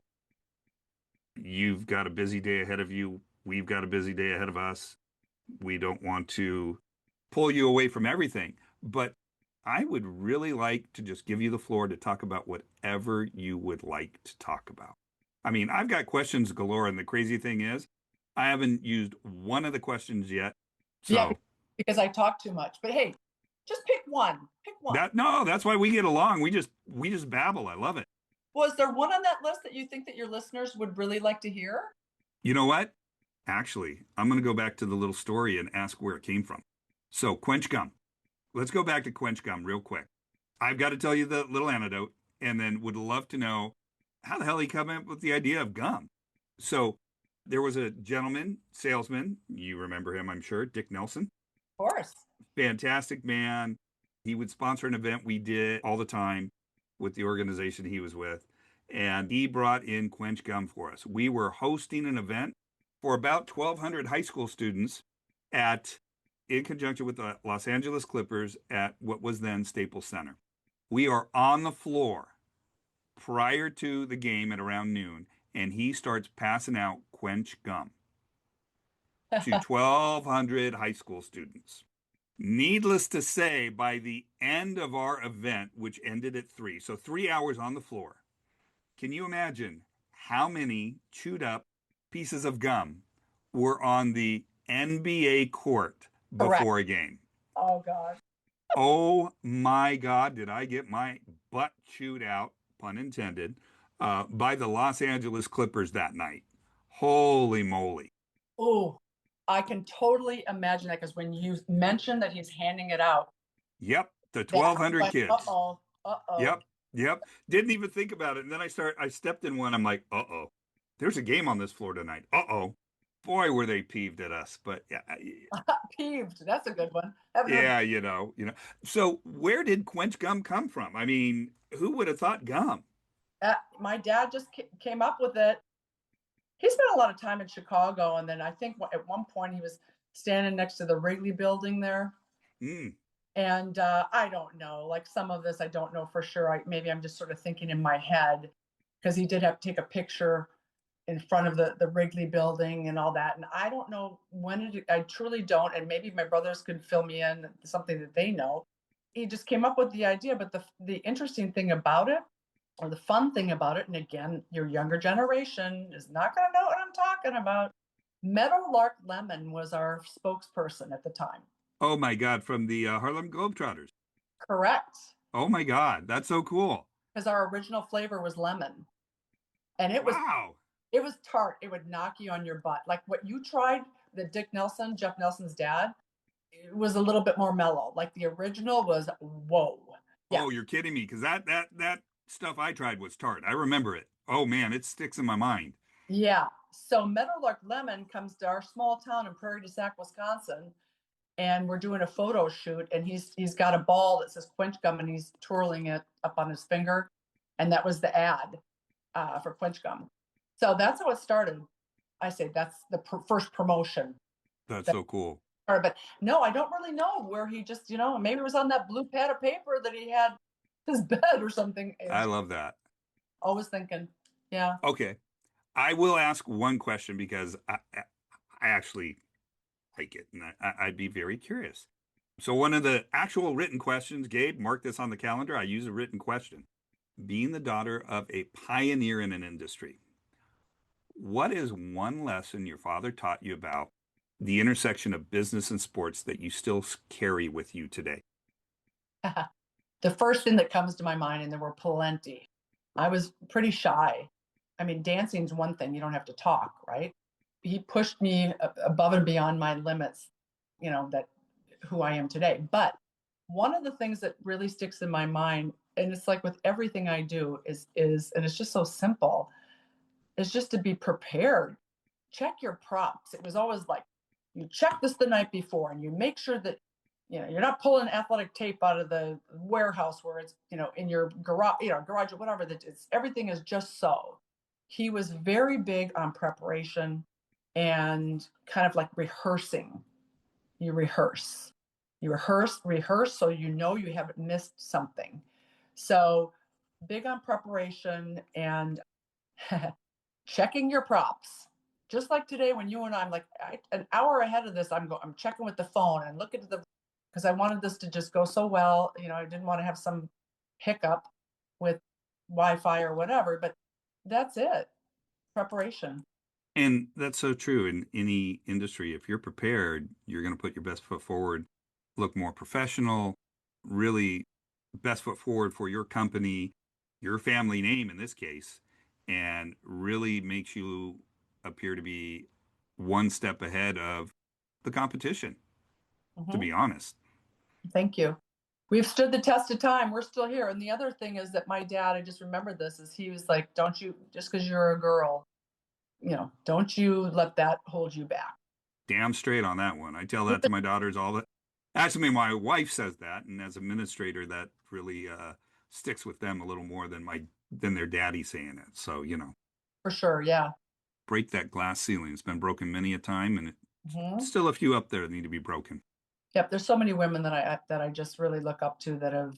You've got a busy day ahead of you. We've got a busy day ahead of us. We don't want to pull you away from everything, but I would really like to just give you the floor to talk about whatever you would like to talk about. I mean, I've got questions galore, and the crazy thing is, I haven't used one of the questions yet. Yeah, So because I talk too much. But hey, just pick one. Pick one. no, that's why we get along. We just babble. I love it. Was there one on that list that you think that your listeners would really like to hear? You know what? Actually, I'm going to go back to the little story and ask where it came from. So, quench gum. Let's go back to quench gum real quick. I've got to tell you the little anecdote and then would love to know how the hell he come up with the idea of gum. So, there was a gentleman, salesman, you remember him, I'm sure, Dick Nelson. Of course. Fantastic man. He would sponsor an event we did all the time with the organization he was with. And he brought in Quench Gum for us. We were hosting an event for about 1,200 high school students at, in conjunction with the Los Angeles Clippers at what was then Staples Center. We are on the floor prior to the game at around noon, and he starts passing out Quench Gum to 1,200 high school students. Needless to say, by the end of our event, which ended at 3, so 3 hours on the floor, can you imagine how many chewed up pieces of gum were on the NBA court Correct. before a game? Oh God. Oh my God, did I get my butt chewed out, pun intended, by the Los Angeles Clippers that night? Holy moly. Oh, I can totally imagine that because when you mentioned that he's handing it out, Yep, the that 1,200 went, kids. uh-oh, uh-oh. Yep, yep. Didn't even think about it. And then I stepped in one. I'm like, uh-oh, there's a game on this floor tonight. Uh-oh. Boy, were they peeved at us. But yeah, Peeved. That's a good one. Haven't heard. yeah, So where did quench gum come from? I mean, who would have thought gum? My dad just came up with it. He spent a lot of time in Chicago, and then I think at one point he was standing next to the Wrigley building there. Mm, And I don't know, like some of this I don't know for sure. Maybe I'm just sort of thinking in my head because he did have to take a picture in front of the Wrigley building and all that. And I don't know when I truly don't. And maybe my brothers could fill me in something that they know. He just came up with the idea. But the interesting thing about it, or the fun thing about it, and again, your younger generation is not going to know what I'm talking about. Meadowlark Lemon was our spokesperson at the time. oh my God, from the Harlem Globetrotters. Correct. Oh my God, that's so cool. Because our original flavor was lemon. And Wow. it was tart. It would knock you on your butt. Like what you tried, the Dick Nelson, Jeff Nelson's dad, it was a little bit more mellow. Like the original was whoa. Yeah. Oh, you're kidding me. Because that stuff I tried was tart. I remember it. Oh man, it sticks in my mind. Yeah. So Meadowlark Lemon comes to our small town in Prairie du Sac, Wisconsin, and we're doing a photo shoot, and he's got a ball that says Quench Gum, and he's twirling it up on his finger, and that was the ad for Quench Gum. So that's how it started. I say that's the first promotion. That's That, so cool. Or, but no, I don't really know where he just, maybe it was on that blue pad of paper that he had his bed or something. I It's love that. always thinking, yeah. Okay. I will ask one question because I actually like it and I'd be very curious. So, one of the actual written questions, Gabe, mark this on the calendar. I use a written question. Being the daughter of a pioneer in an industry, what is one lesson your father taught you about the intersection of business and sports that you still carry with you today? The first thing that comes to my mind, and there were plenty, I was pretty shy. I mean, dancing's one thing, you don't have to talk, right? He pushed me above and beyond my limits, that who I am today. But one of the things that really sticks in my mind, and it's like with everything I do, is and it's just so simple, is just to be prepared. Check your props. It was always like you check this the night before and you make sure that you're not pulling athletic tape out of the warehouse where it's in your garage or whatever, that it's everything is just so. He was very big on preparation and kind of like rehearsing. You rehearse so you haven't missed something. So big on preparation and checking your props. Just like today when you and I'm like an hour ahead of this, I'm checking with the phone and looking at the, because I wanted this to just go so well. I didn't want to have some hiccup with Wi-Fi or whatever, but that's it. Preparation. And that's so true in any industry. If you're prepared, you're going to put your best foot forward, look more professional, really best foot forward for your company, your family name in this case, and really makes you appear to be one step ahead of the competition, to Hmm. be honest. Thank you. We've stood the test of time. We're still here. And the other thing is that my dad, I just remembered this, is he was like, don't you, just because you're a girl, don't you let that hold you back. Damn straight on that one. I tell that to my daughters all the actually my wife says that, and as administrator that really sticks with them a little more than their daddy saying it. So, For sure. Yeah. break that glass ceiling. It's been broken many a time and it's Hmm. still a few up there that need to be broken. Yep. There's so many women that I just really look up to that have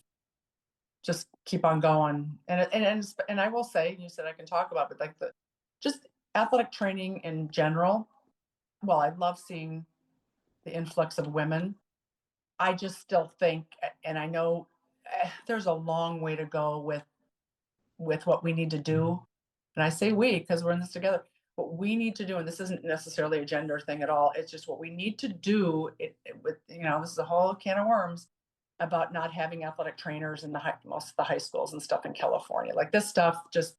just keep on going. And I will say, you said I can talk about, but like the just athletic training in general. Well, I love seeing the influx of women. I just still think, and I know there's a long way to go with what we need to do. And I say we because we're in this together. What we need to do, and this isn't necessarily a gender thing at all. It's just what we need to do. With this is a whole can of worms about not having athletic trainers in most of the high schools and stuff in California. Like this stuff just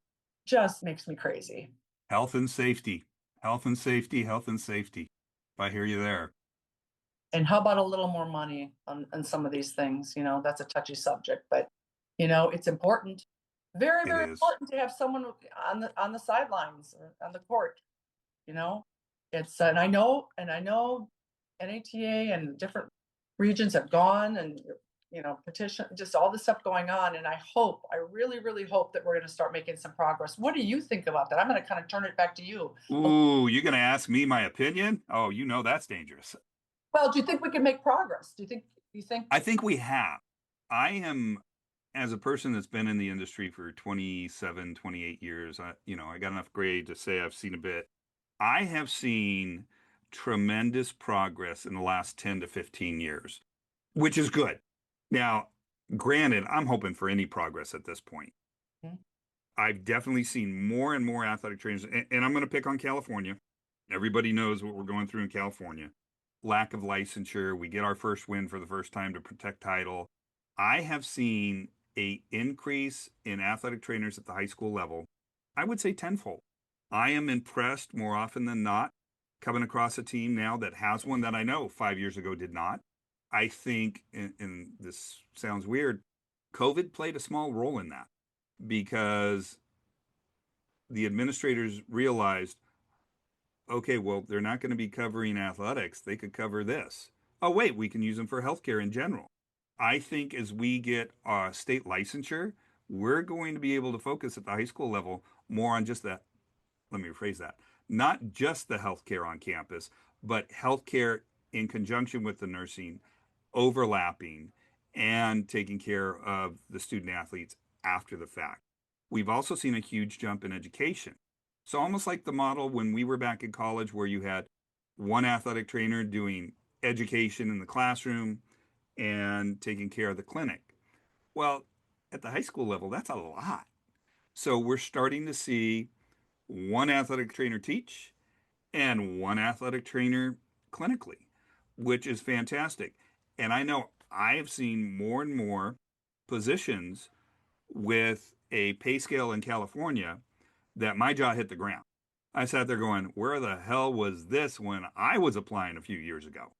makes me crazy. Health and safety, health and safety, health and safety. If I hear you there, And how about a little more money on some of these things? That's a touchy subject, but it's important. Very, it very is. important to have someone on the sidelines or on the court. You know, it's and I know NATA and different regions have gone and petition, just all this stuff going on. And I really, really hope that we're going to start making some progress. What do you think about that? I'm going to kind of turn it back to you. Ooh, you're going to ask me my opinion? Oh, that's dangerous. Well, do you think we can make progress? Do you think I think we have. I am, as a person that's been in the industry for 27, 28 years, I got enough grade to say I've seen a bit. I have seen tremendous progress in the last 10 to 15 years, which is good. Now, granted, I'm hoping for any progress at this point. I've definitely seen more and more athletic trainers, and I'm going to pick on California. Everybody knows what we're going through in California. Lack of licensure. We get our first win for the first time to protect title. I have seen a increase in athletic trainers at the high school level. I would say tenfold. I am impressed more often than not coming across a team now that has one that I know 5 years ago did not. I think, and this sounds weird, COVID played a small role in that because the administrators realized, okay, well, they're not going to be covering athletics. They could cover this. Oh, wait, we can use them for healthcare in general. I think as we get state licensure, we're going to be able to focus at the high school level more on just that. Let me rephrase that. Not just the healthcare on campus, but healthcare in conjunction with the nursing, overlapping and taking care of the student athletes after the fact. We've also seen a huge jump in education. So, almost like the model when we were back in college, where you had one athletic trainer doing education in the classroom and taking care of the clinic. Well, at the high school level, that's a lot. So, we're starting to see one athletic trainer teach and one athletic trainer clinically, which is fantastic. And I know I have seen more and more positions with a pay scale in California that my jaw hit the ground. I sat there going, where the hell was this when I was applying a few years ago?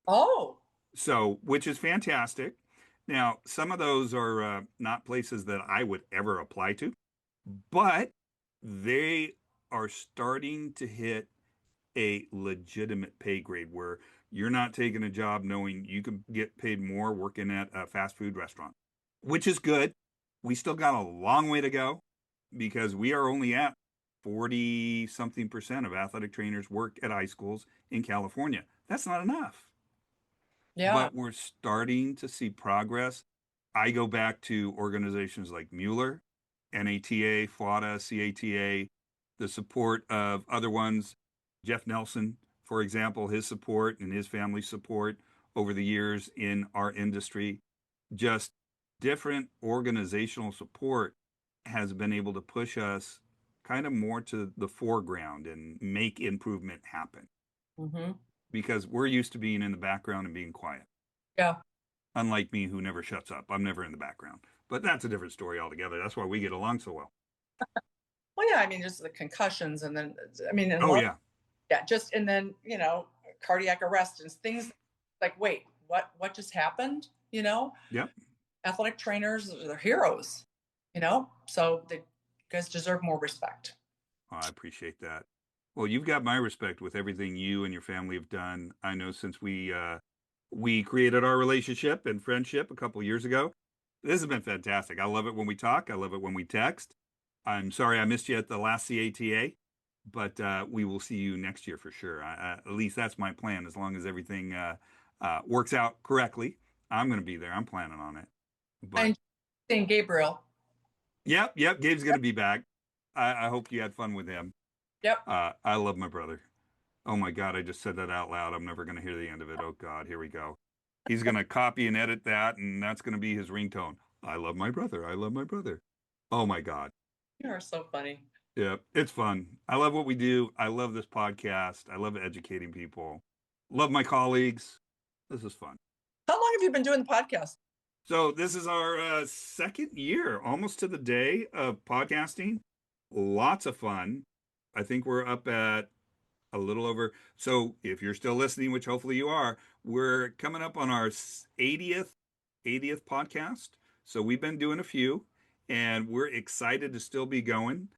Oh, So, which is fantastic. Now, some of those are not places that I would ever apply to, but they are starting to hit a legitimate pay grade where you're not taking a job knowing you can get paid more working at a fast food restaurant, which is good. We still got a long way to go because we are only at 40 something percent of athletic trainers work at high schools in California. That's not enough, yeah. but we're starting to see progress. I go back to organizations like Mueller, NATA, FWADA, CATA, the support of other ones. Jeff Nelson, for example, his support and his family support over the years in our industry, just different organizational support has been able to push us kind of more to the foreground and make improvement happen Hmm. because we're used to being in the background and being quiet. Yeah. Unlike me, who never shuts up. I'm never in the background. But that's a different story altogether. That's why we get along so well. Well, yeah, I mean, just the concussions and then, I mean, and Oh, long, yeah. yeah, just, and then, cardiac arrest and things like, wait, what just happened? Yep. Athletic trainers, they're heroes, so they guys deserve more respect. Oh, I appreciate that. Well, you've got my respect with everything you and your family have done. I know since we created our relationship and friendship a couple years ago. This has been fantastic. I love it when we talk. I love it when we text. I'm sorry I missed you at the last CATA, but we will see you next year for sure. At least that's my plan. As long as everything works out correctly, I'm going to be there. I'm planning on it. I But enjoy seeing Gabriel. yep, yep. Gabe's going to be back. I hope you had fun with him. Yep. I love my brother. Oh my God, I just said that out loud. I'm never going to hear the end of it. Oh God, here we go. He's going to copy and edit that, and that's going to be his ringtone. I love my brother. I love my brother. Oh my God. You are so funny. Yeah, it's fun. I love what we do. I love this podcast. I love educating people. Love my colleagues. This is fun. How long have you been doing the podcast? So, this is our second year, almost to the day of podcasting. Lots of fun. I think we're up at a little over. So if you're still listening, which hopefully you are, we're coming up on our 80th podcast. So we've been doing a few and we're excited to still be going.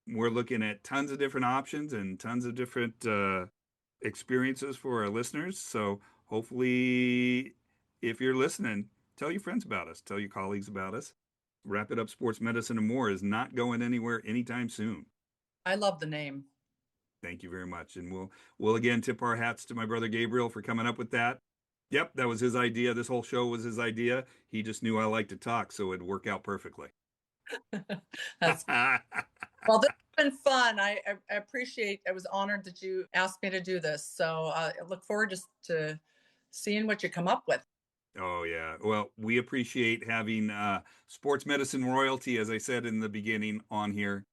We're looking at tons of different options and tons of different experiences for our listeners. So hopefully, if you're listening, tell your friends about us, tell your colleagues about us. Wrap It Up Sports Medicine and More is not going anywhere anytime soon. I love the name. Thank you very much. And we'll again tip our hats to my brother Gabriel for coming up with that. Yep, that was his idea. This whole show was his idea. He just knew I liked to talk, so it'd work out perfectly. That's well. This has been fun. I appreciate. I was honored that you asked me to do this. So I look forward to seeing what you come up with. Oh yeah. Well, we appreciate having sports medicine royalty, as I said in the beginning, on here.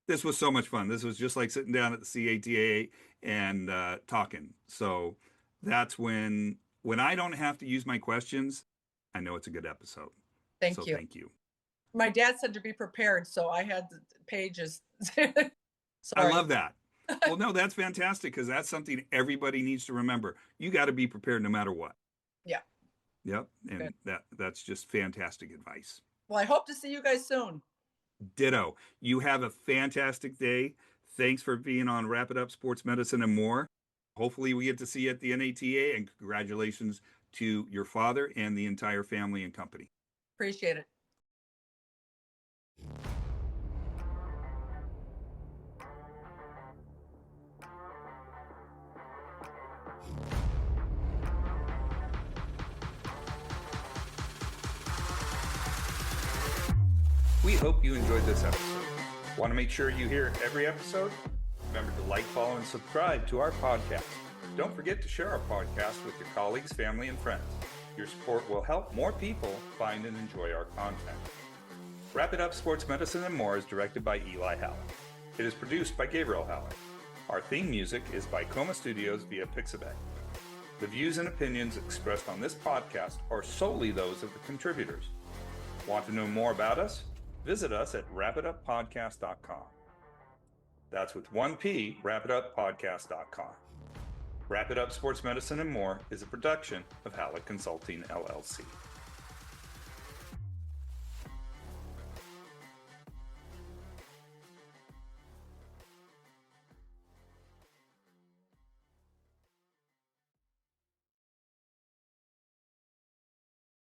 This was so much fun. This was just like sitting down at the CATA and talking. So that's when I don't have to use my questions, I know it's a good episode. So Thank you. thank you. My dad said to be prepared, so I had the pages. I Sorry. love that. Well, no, that's fantastic because that's something everybody needs to remember. You got to be prepared no matter what. Yeah. Yep, Good. and that's just fantastic advice. Well, I hope to see you guys soon. Ditto. You have a fantastic day. Thanks for being on Wrap It Up Sports Medicine and More. Hopefully, we get to see you at the NATA, and congratulations to your father and the entire family and company. Appreciate it. We hope you enjoyed this episode. Want to make sure you hear every episode? Remember to like, follow, and subscribe to our podcast. Don't forget to share our podcast with your colleagues, family, and friends. Your support will help more people find and enjoy our content. Wrap It Up Sports Medicine and More is directed by Eli Halleck. It is produced by Gabriel Halleck. Our theme music is by Coma Studios via Pixabay. The views and opinions expressed on this podcast are solely those of the contributors. Want to know more about us? Visit us at wrapituppodcast.com. That's with one P, wrapituppodcast.com. Wrap It Up Sports Medicine and More is a production of Halleck Consulting, LLC.